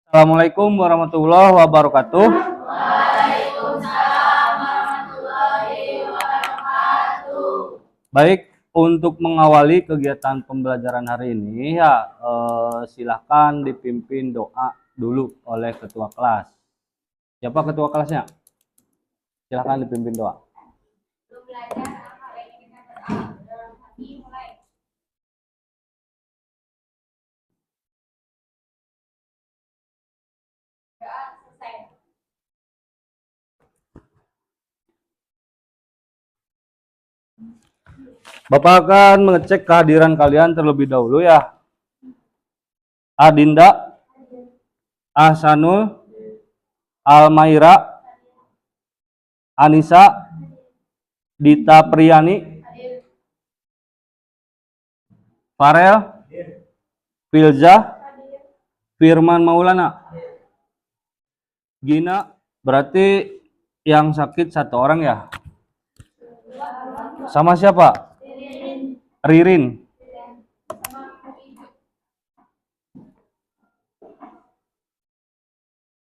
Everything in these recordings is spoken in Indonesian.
Assalamualaikum warahmatullahi wabarakatuh. Waalaikumsalam warahmatullahi wabarakatuh. Baik, untuk mengawali kegiatan pembelajaran hari ini ya silahkan dipimpin doa dulu oleh ketua kelas. Siapa ketua kelasnya? Silahkan dipimpin doa. Belum belajar apa yang kita dalam hati mulai. Doa selesai. Bapak akan mengecek kehadiran kalian terlebih dahulu ya. Adinda, Ahsanul, Almaira, Anissa, Dita Priyani, Farel, Filza, Firman Maulana, Gina. Berarti yang sakit satu orang ya? Sama siapa? Ririn.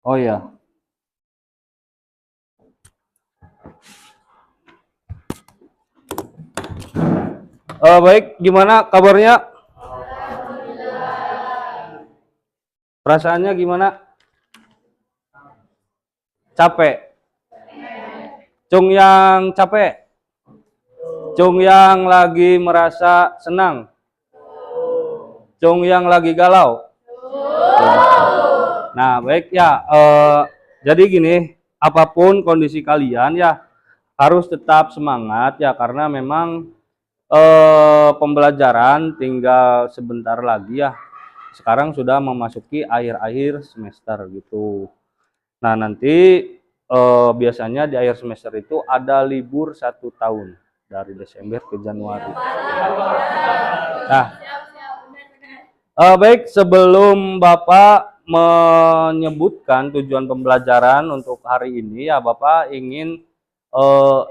Oh iya. Baik, gimana kabarnya? Perasaannya gimana? Capek? Cung yang capek? Cung yang lagi merasa senang? Cung yang lagi galau? Nah, baik ya. Jadi gini, apapun kondisi kalian ya harus tetap semangat ya, karena memang pembelajaran tinggal sebentar lagi ya. Sekarang sudah memasuki akhir-akhir semester gitu. Nah, nanti biasanya di akhir semester itu ada libur 1 tahun dari Desember ke Januari. Nah, baik, sebelum Bapak menyebutkan tujuan pembelajaran untuk hari ini ya, Bapak ingin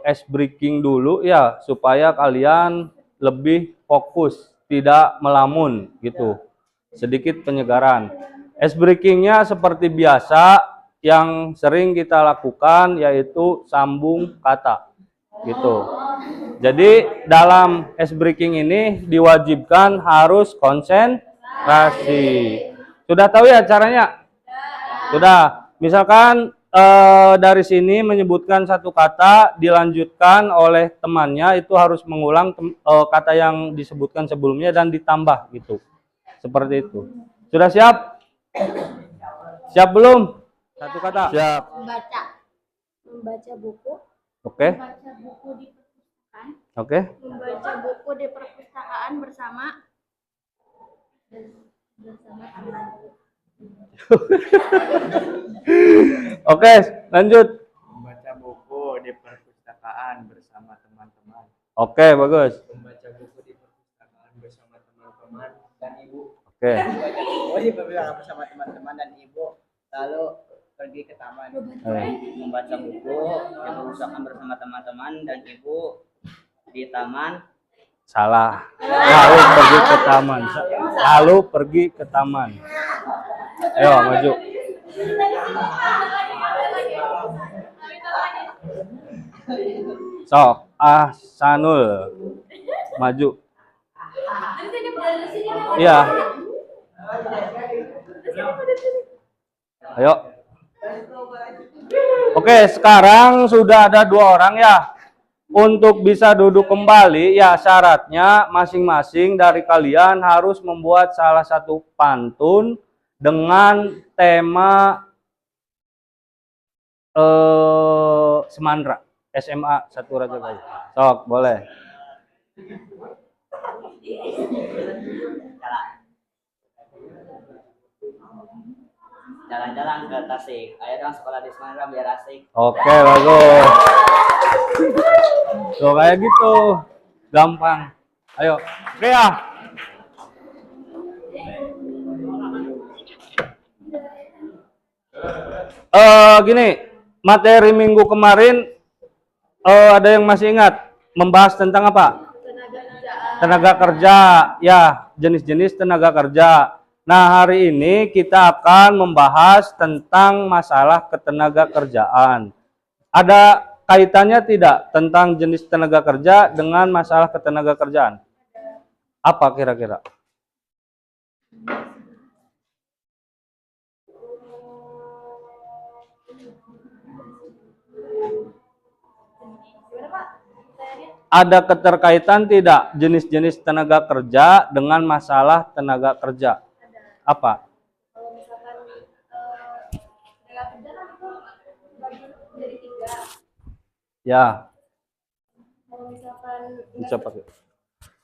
ice breaking dulu ya, supaya kalian lebih fokus, tidak melamun gitu. Sedikit penyegaran. Ice breakingnya seperti biasa yang sering kita lakukan, yaitu sambung kata gitu. Jadi dalam ice breaking ini diwajibkan harus konsentrasi. Sudah tahu ya caranya? Sudah. Misalkan dari sini menyebutkan satu kata, dilanjutkan oleh temannya, itu harus mengulang kata yang disebutkan sebelumnya dan ditambah gitu. Seperti itu. Sudah siap? Siap belum? Satu kata. Siap. Membaca buku. Oke. Membaca buku di perpustakaan. Oke. Membaca buku di perpustakaan bersama teman. Oke, lanjut. Membaca buku di perpustakaan bersama teman-teman. Oke, bagus. Membaca buku di perpustakaan bersama teman-teman dan ibu. Oke. Membaca buku di perpustakaan bersama teman-teman dan ibu, lalu pergi ke taman. Membaca buku di perpustakaan bersama teman-teman dan ibu di taman. Salah. Lalu pergi ke taman. Lalu pergi ke taman. Ayo, maju. Sok, Ahsanul. Maju. Iya. Ayo. Oke, sekarang sudah ada 2 orang ya. Untuk bisa duduk kembali ya, syaratnya masing-masing dari kalian harus membuat salah satu pantun dengan tema Semandra, SMA 1 Raja Bayu. Sok, boleh. Jalan-jalan ke Tasik. Ayo dong sekolah di Semandra biar asik. Oke, bagus. Tuh kayak gitu. Gampang. Ayo. Oke ya. Gini, materi minggu kemarin ada yang masih ingat membahas tentang apa? Tenaga kerja. Ya, jenis-jenis tenaga kerja. Nah, hari ini kita akan membahas tentang masalah ketenaga kerjaan. Ada kaitannya tidak tentang jenis tenaga kerja dengan masalah ketenaga kerjaan? Apa kira-kira? Gimana Pak? Pertanyaannya? Ada keterkaitan tidak jenis-jenis tenaga kerja dengan masalah tenaga kerja? Apa? Kalau misalkan tenaga kerja kan itu bagi jadi 3. Ya, Kalau misalkan bisa pakai.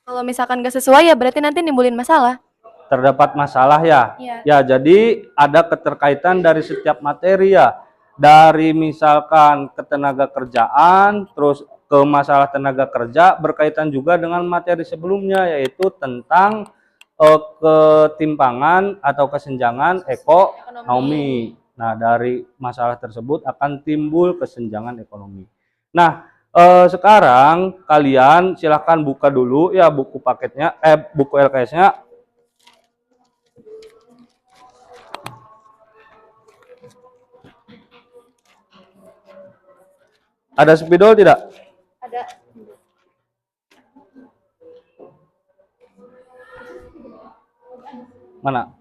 kalau misalkan nggak sesuai ya berarti nanti nimbulin masalah. Terdapat masalah ya? Iya. Ya, jadi ada keterkaitan dari setiap materi ya. Dari misalkan ketenaga kerjaan, terus ke masalah tenaga kerja berkaitan juga dengan materi sebelumnya yaitu tentang ketimpangan atau kesenjangan ekonomi. Nah, dari masalah tersebut akan timbul kesenjangan ekonomi. Nah, sekarang kalian silahkan buka dulu ya buku paketnya, buku LKS-nya. Ada spidol tidak? Ada. Mana?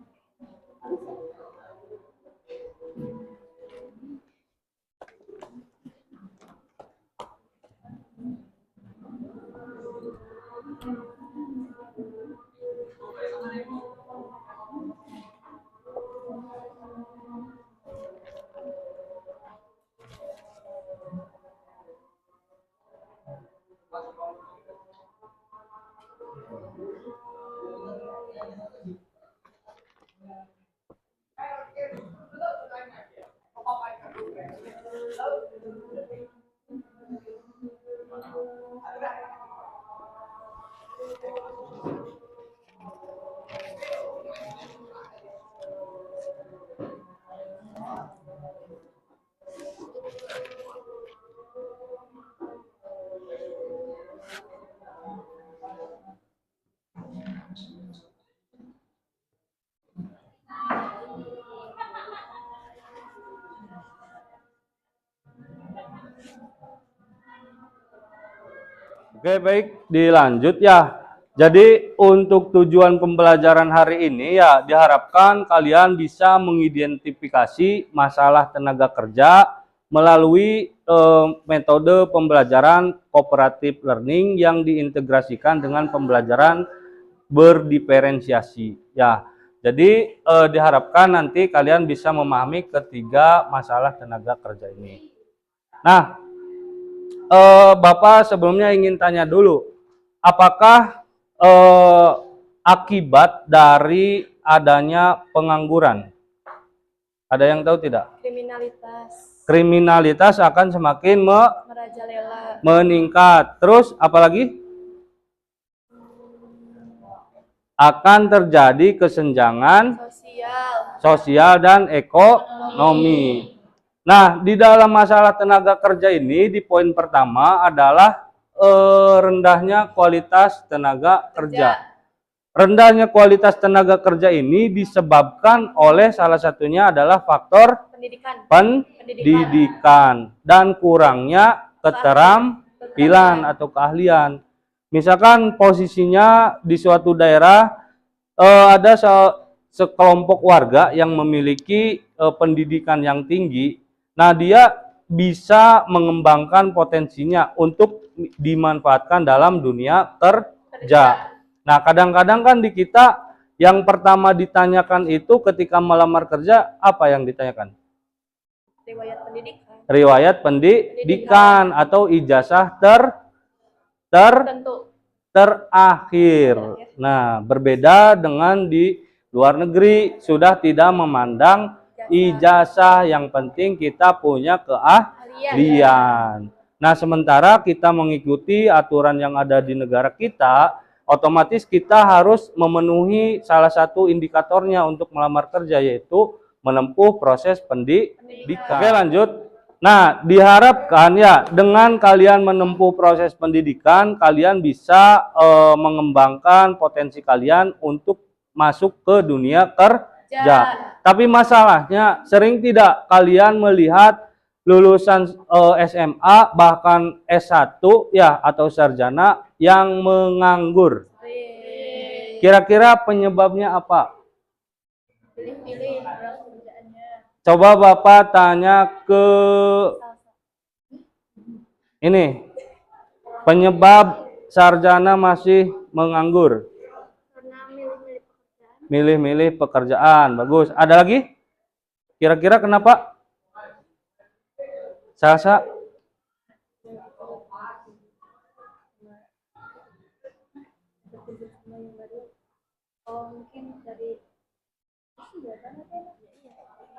Oke, baik, dilanjut ya. Jadi untuk tujuan pembelajaran hari ini ya diharapkan kalian bisa mengidentifikasi masalah tenaga kerja melalui metode pembelajaran cooperative learning yang diintegrasikan dengan pembelajaran berdiferensiasi ya. Jadi diharapkan nanti kalian bisa memahami ketiga masalah tenaga kerja ini. Nah, Bapak sebelumnya ingin tanya dulu, apakah akibat dari adanya pengangguran? Ada yang tahu tidak? Kriminalitas. Kriminalitas akan semakin Merajalela. meningkat. Terus apalagi? Akan terjadi kesenjangan sosial dan ekonomi. Nah, di dalam masalah tenaga kerja ini di poin pertama adalah rendahnya kualitas tenaga kerja. Rendahnya kualitas tenaga kerja ini disebabkan oleh salah satunya adalah faktor pendidikan dan kurangnya keterampilan atau keahlian. Misalkan posisinya di suatu daerah ada sekelompok warga yang memiliki pendidikan yang tinggi. Nah, dia bisa mengembangkan potensinya untuk dimanfaatkan dalam dunia kerja. Nah, kadang-kadang kan di kita yang pertama ditanyakan itu ketika melamar kerja, apa yang ditanyakan? Riwayat pendidikan. Riwayat pendidikan atau ijazah terakhir. Nah, berbeda dengan di luar negeri, sudah tidak memandang ijazah, yang penting kita punya keahlian. Nah, sementara kita mengikuti aturan yang ada di negara kita, otomatis kita harus memenuhi salah satu indikatornya untuk melamar kerja, yaitu menempuh proses pendidikan. Oke, lanjut. Nah, diharapkan ya dengan kalian menempuh proses pendidikan, kalian bisa mengembangkan potensi kalian untuk masuk ke dunia kerja. Tapi masalahnya sering tidak kalian melihat lulusan SMA bahkan S1 ya atau sarjana yang menganggur. Kira-kira penyebabnya apa? Pilih-pilih orang kerjaannya. Coba Bapak tanya ke ini. Penyebab sarjana masih menganggur. Karena milih-milih pekerjaan. Milih-milih pekerjaan. Bagus. Ada lagi? Kira-kira kenapa? Sasa? Oh, mungkin dari usia kan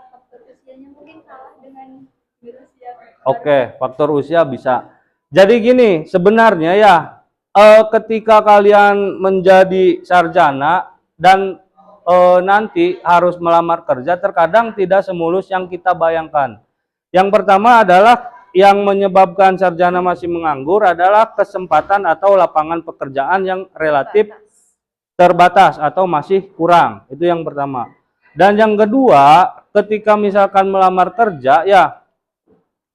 faktor usianya mungkin kalah dengan virus yang Oke, faktor usia bisa. Jadi gini, sebenarnya ya, ketika kalian menjadi sarjana dan nanti harus melamar kerja, terkadang tidak semulus yang kita bayangkan. Yang pertama adalah yang menyebabkan sarjana masih menganggur adalah kesempatan atau lapangan pekerjaan yang relatif terbatas atau masih kurang. Itu yang pertama. Dan yang kedua, ketika misalkan melamar kerja, ya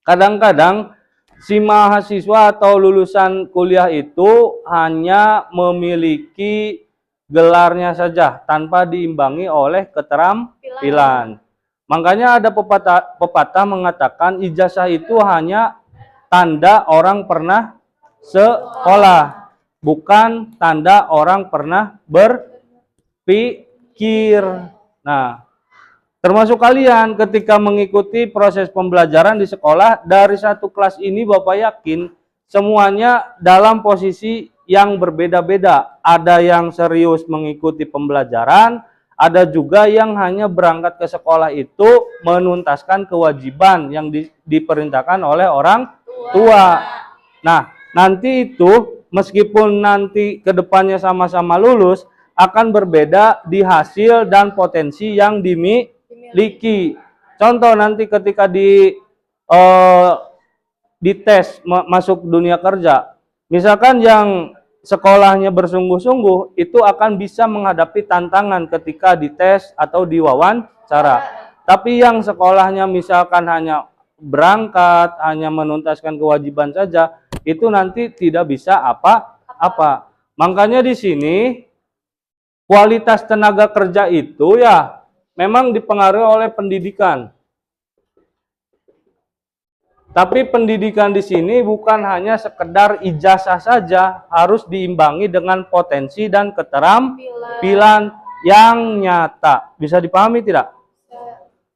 kadang-kadang si mahasiswa atau lulusan kuliah itu hanya memiliki gelarnya saja tanpa diimbangi oleh keterampilan. Makanya ada pepatah mengatakan ijazah itu hanya tanda orang pernah sekolah, bukan tanda orang pernah berpikir. Nah, termasuk kalian ketika mengikuti proses pembelajaran di sekolah, dari satu kelas ini Bapak yakin semuanya dalam posisi yang berbeda-beda. Ada yang serius mengikuti pembelajaran, ada juga yang hanya berangkat ke sekolah itu menuntaskan kewajiban yang diperintahkan oleh orang tua. Nah, nanti itu meskipun nanti kedepannya sama-sama lulus, akan berbeda di hasil dan potensi yang dimiliki. Contoh nanti ketika di tes masuk dunia kerja, misalkan yang sekolahnya bersungguh-sungguh itu akan bisa menghadapi tantangan ketika dites atau diwawancara. Tapi yang sekolahnya misalkan hanya berangkat, hanya menuntaskan kewajiban saja, itu nanti tidak bisa apa-apa. Makanya di sini kualitas tenaga kerja itu ya memang dipengaruhi oleh pendidikan. Tapi pendidikan di sini bukan hanya sekedar ijazah saja, harus diimbangi dengan potensi dan keterampilan yang nyata. Bisa dipahami tidak?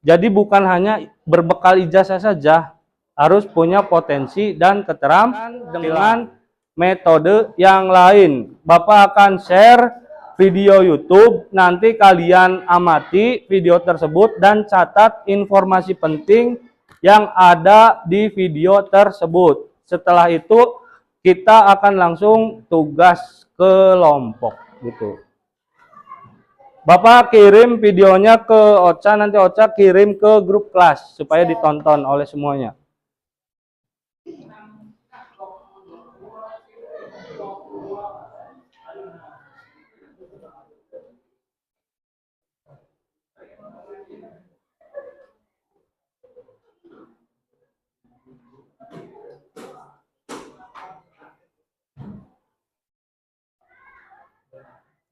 Jadi bukan hanya berbekal ijazah saja, harus punya potensi dan keterampilan dengan metode yang lain. Bapak akan share video YouTube, nanti kalian amati video tersebut dan catat informasi penting yang ada di video tersebut. Setelah itu kita akan langsung tugas kelompok gitu. Bapak kirim videonya ke Ocha, nanti Ocha kirim ke grup kelas supaya ditonton oleh semuanya.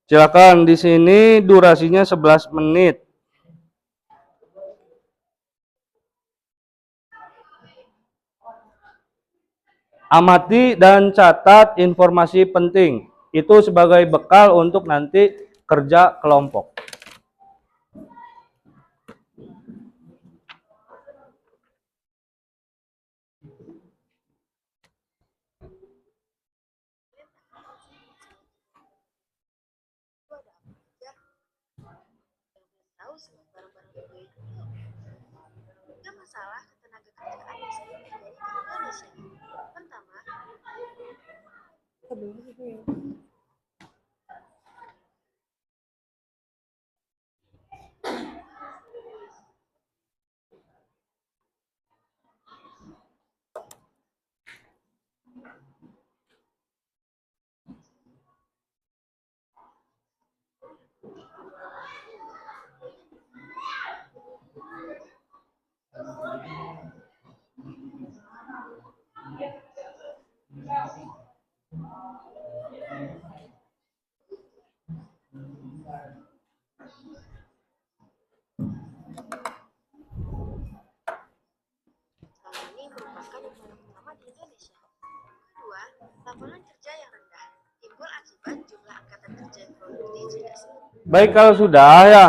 Silakan, di sini durasinya 11 menit. Amati dan catat informasi penting. Itu sebagai bekal untuk nanti kerja kelompok. Gak masalah ketenaga kerjaan bisa dipelajari di Indonesia. Pertama, Indonesia. Kedua, lapangan kerja yang rendah timbul akibat jumlah angkatan kerja yang produktif tidak seimbang. Baik, kalau sudah ya.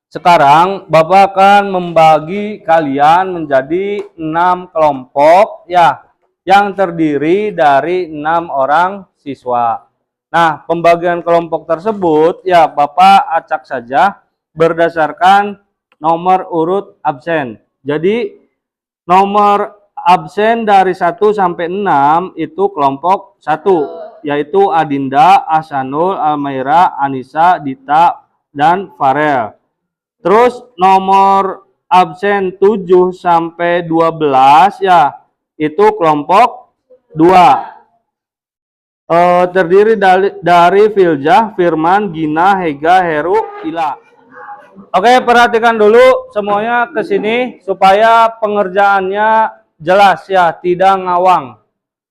Sekarang Bapak akan membagi kalian menjadi 6 kelompok ya, yang terdiri dari 6 orang siswa. Nah, pembagian kelompok tersebut ya Bapak acak saja berdasarkan nomor urut absen. Jadi nomor absen dari 1 sampai 6 itu kelompok 1, yaitu Adinda, Ahsanul, Almaira, Anissa, Dita, dan Farel. Terus nomor absen 7 sampai 12 ya, itu kelompok 2. Terdiri dari Filjah, Firman, Gina, Hega, Heru, Ila. Oke, perhatikan dulu semuanya ke sini supaya pengerjaannya jelas ya, tidak ngawang.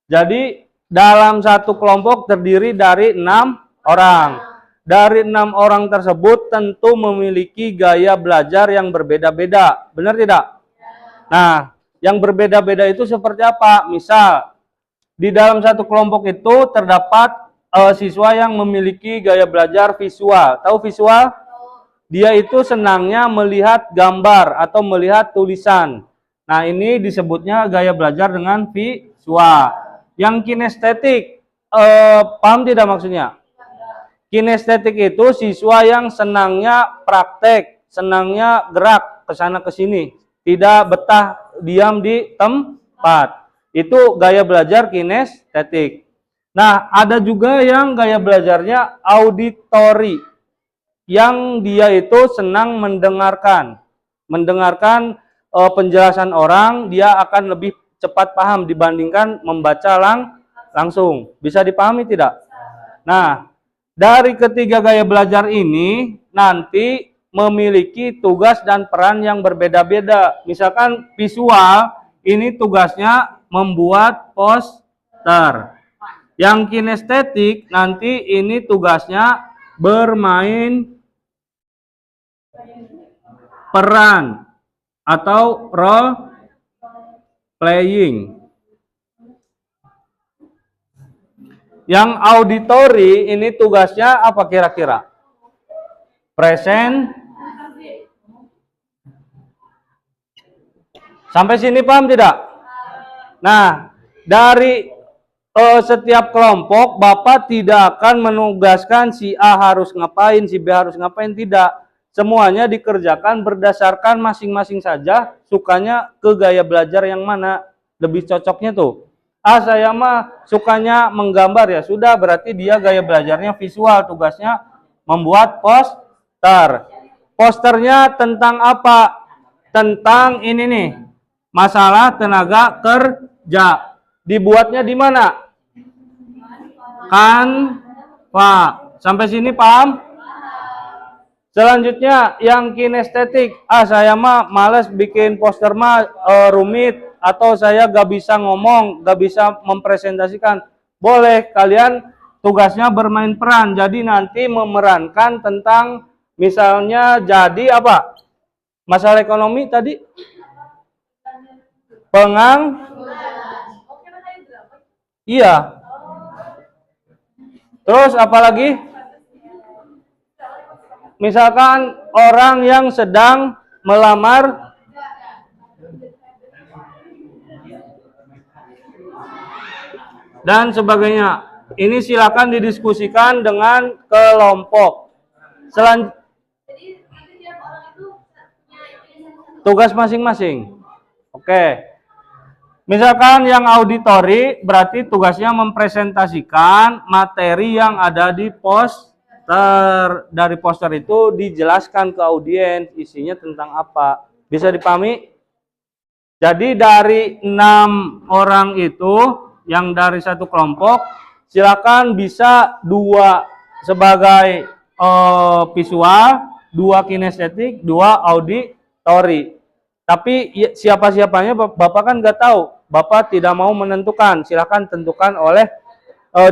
Jadi dalam satu kelompok terdiri dari 6 orang. Dari 6 orang tersebut tentu memiliki gaya belajar yang berbeda-beda. Benar tidak? Nah, yang berbeda-beda itu seperti apa? Misal, di dalam satu kelompok itu terdapat siswa yang memiliki gaya belajar visual. Tahu visual? Dia itu senangnya melihat gambar atau melihat tulisan. Nah, ini disebutnya gaya belajar dengan visual. Yang kinestetik, paham tidak maksudnya? Kinestetik itu siswa yang senangnya praktek, senangnya gerak ke sana ke sini, tidak betah diam di tempat. Itu gaya belajar kinestetik. Nah, ada juga yang gaya belajarnya auditori, yang dia itu senang mendengarkan. Mendengarkan penjelasan orang, dia akan lebih cepat paham dibandingkan membaca langsung. Bisa dipahami tidak? Nah, dari ketiga gaya belajar ini nanti memiliki tugas dan peran yang berbeda-beda. Misalkan visual, ini tugasnya membuat poster. Yang kinestetik nanti ini tugasnya bermain peran atau role playing. Yang auditori ini tugasnya apa kira-kira? Present. Sampai sini paham tidak? Nah, dari setiap kelompok Bapak tidak akan menugaskan si A harus ngapain, si B harus ngapain, tidak. Semuanya dikerjakan berdasarkan masing-masing saja sukanya ke gaya belajar yang mana lebih cocoknya tuh. Saya mah sukanya menggambar, ya sudah, berarti dia gaya belajarnya visual, tugasnya membuat poster. Posternya tentang apa? Tentang ini nih, masalah tenaga kerja. Dibuatnya di mana? Canva. Sampai sini paham? Selanjutnya yang kinestetik. Saya mah males bikin poster mah rumit, atau saya gak bisa ngomong, gak bisa mempresentasikan. Boleh, kalian tugasnya bermain peran. Jadi nanti memerankan tentang misalnya jadi apa? Masalah ekonomi tadi? Iya. Terus apalagi? Misalkan orang yang sedang melamar dan sebagainya. Ini silakan didiskusikan dengan kelompok. Tugas masing-masing. Oke. Misalkan yang auditori berarti tugasnya mempresentasikan materi yang ada di poster. Dari poster itu dijelaskan ke audiens isinya tentang apa. Bisa dipahami? Jadi dari 6 orang itu yang dari satu kelompok, silakan bisa 2 sebagai visual, 2 kinestetik, 2 auditori. Tapi siapa-siapanya Bapak kan nggak tahu. Bapak tidak mau menentukan. Silakan tentukan oleh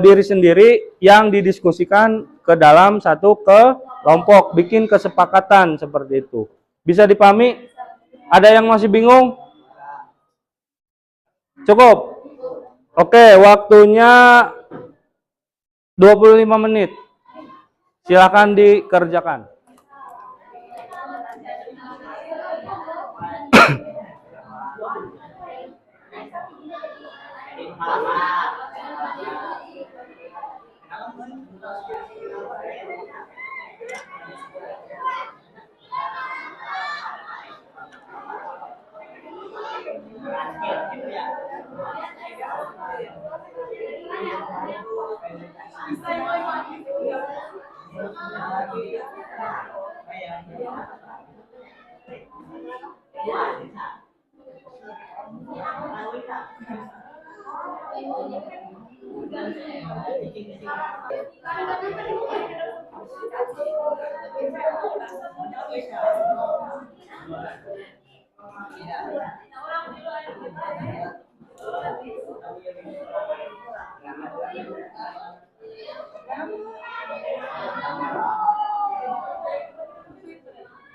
diri sendiri yang didiskusikan ke dalam satu kelompok. Bikin kesepakatan seperti itu. Bisa dipahami? Ada yang masih bingung? Cukup. Oke, waktunya 25 menit. Silakan dikerjakan.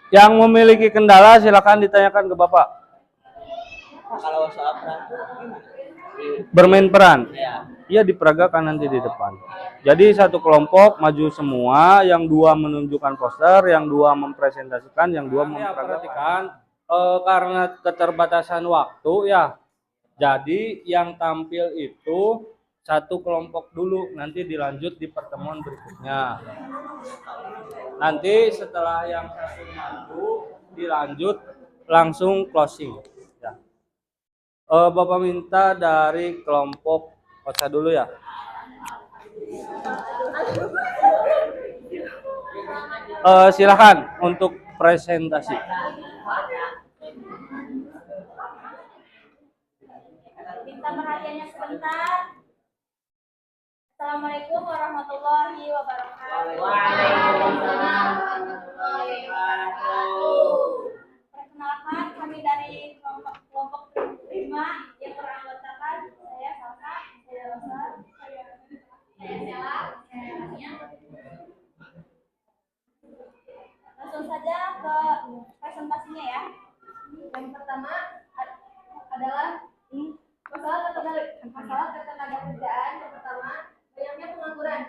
Yang memiliki kendala silakan ditanyakan ke Bapak. Kalau soal peran tuh gimana? Bermain peran. Ya. Iya, diperagakan nanti di depan. Jadi satu kelompok maju semua, yang dua menunjukkan poster, yang dua mempresentasikan, yang dua memperagakan. Karena keterbatasan waktu ya, jadi yang tampil itu satu kelompok dulu, nanti dilanjut di pertemuan berikutnya. Nanti setelah yang satu maju, dilanjut langsung closing. Ya. Bapak minta dari kelompok Ocha dulu ya. Silakan untuk presentasi. Minta perhatiannya sebentar. Assalamualaikum warahmatullahi wabarakatuh. Waalaikumsalam warahmatullahi wabarakatuh. Perkenalkan, kami dari kelompok 5 yang beranggotakan saya Salsa, saya Rosa, saya Stella, saya Rania. Langsung saja ke presentasinya ya. Yang pertama adalah masalah ketenaga kerjaan. Yang pertama, banyaknya pengangguran,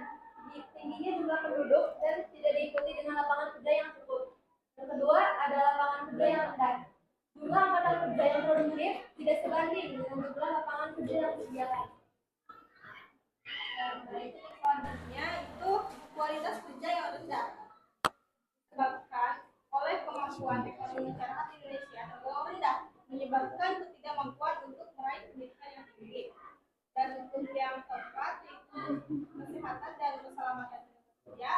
tingginya jumlah penduduk dan tidak diikuti dengan lapangan kerja yang cukup. Yang kedua ada lapangan kerja yang rendah. Jumlah angkatan kerja yang produktif tidak sebanding dengan jumlah lapangan kerja yang disediakan. Selanjutnya itu kualitas kerja yang rendah, disebabkan oleh kemampuan ekonomi masyarakat Indonesia tergolong rendah, menyebabkan ketidakmampuan untuk meraih pendidikan yang tinggi. Dan untuk yang keempat itu kesehatan dan keselamatan kerja.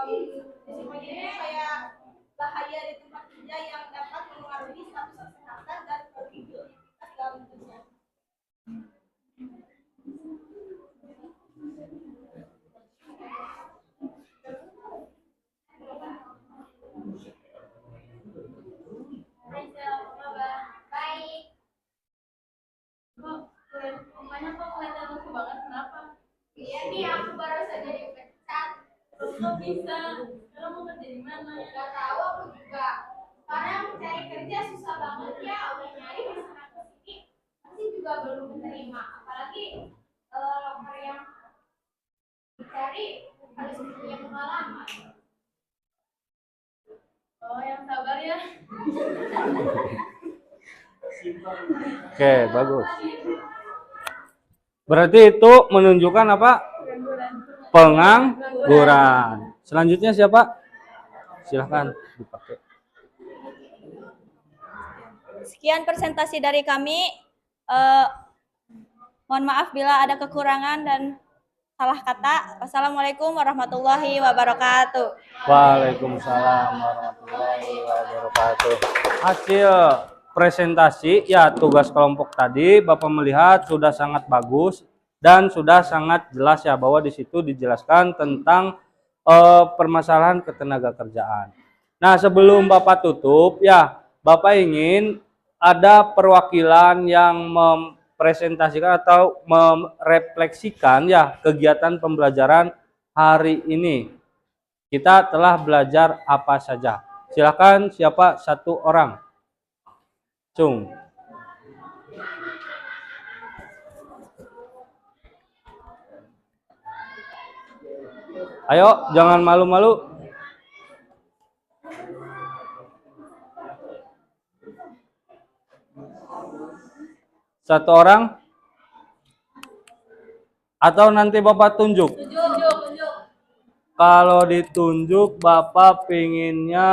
Risikonya kayak bahaya di tempat kerja yang dapat mempengaruhi status kesehatan dan produktivitas dalam kerja. Baik. Kok kelihatan lucu banget, kenapa? Iya nih, aku baru saja dipecat. Terus kok bisa? Kamu mau kerja di mana? Gak tahu aku juga. Sekarang cari kerja susah banget ya. Udah nyari di sana ke sini, pasti juga belum diterima. Apalagi loker yang dicari harus punya pengalaman. Oh, yang sabar ya. Oke, bagus. Berarti itu menunjukkan apa? Pengangguran. Selanjutnya siapa? Silahkan dipakai. Sekian presentasi dari kami. Mohon maaf bila ada kekurangan dan salah kata. Wassalamualaikum warahmatullahi wabarakatuh. Waalaikumsalam warahmatullahi wabarakatuh. Hasil presentasi ya, tugas kelompok tadi Bapak melihat sudah sangat bagus dan sudah sangat jelas ya, bahwa di situ dijelaskan tentang permasalahan ketenagakerjaan. Nah, sebelum Bapak tutup ya, Bapak ingin ada perwakilan yang mempresentasikan atau merefleksikan ya kegiatan pembelajaran hari ini. Kita telah belajar apa saja. Silakan, siapa satu orang. Cung. Ayo, jangan malu-malu. Satu orang? Atau nanti Bapak tunjuk? Kalau ditunjuk, Bapak pinginnya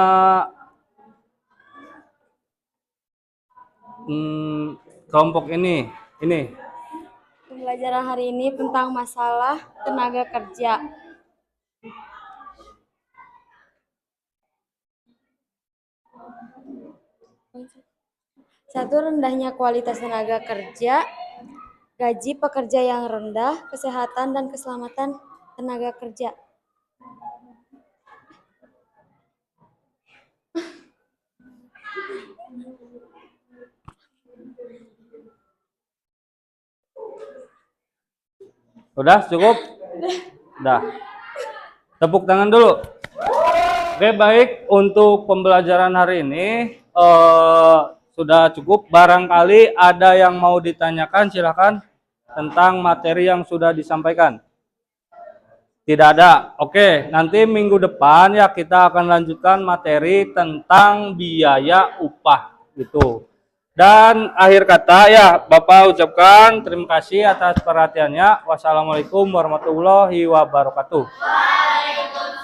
kelompok ini. Pembelajaran hari ini tentang masalah tenaga kerja. Satu, rendahnya kualitas tenaga kerja, gaji pekerja yang rendah, kesehatan dan keselamatan tenaga kerja. Udah cukup? Udah. Tepuk tangan dulu. Oke, baik. Untuk pembelajaran hari ini sudah cukup. Barangkali ada yang mau ditanyakan, silakan, tentang materi yang sudah disampaikan. Tidak ada. Oke, nanti minggu depan ya kita akan lanjutkan materi tentang biaya upah gitu. Dan akhir kata ya Bapak ucapkan terima kasih atas perhatiannya. Wassalamualaikum warahmatullahi wabarakatuh. Waalaikumsalam.